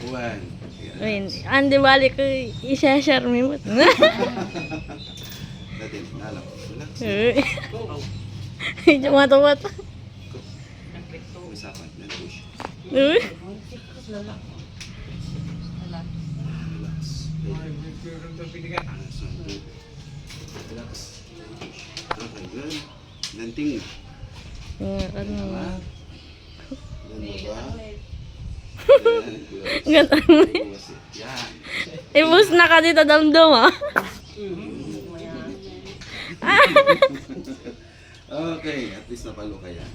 One. Wait, andi balik ko isa-share mo. Natin, nalap. Relax. Mata-mata. Usapan. Then push. Uy. Relax. Relax. Okay, good. Then tingin. Ano? Then baba. Ganun. Yan. Ibus na ka dito damdam ah. Okay, at least napalo ka yan.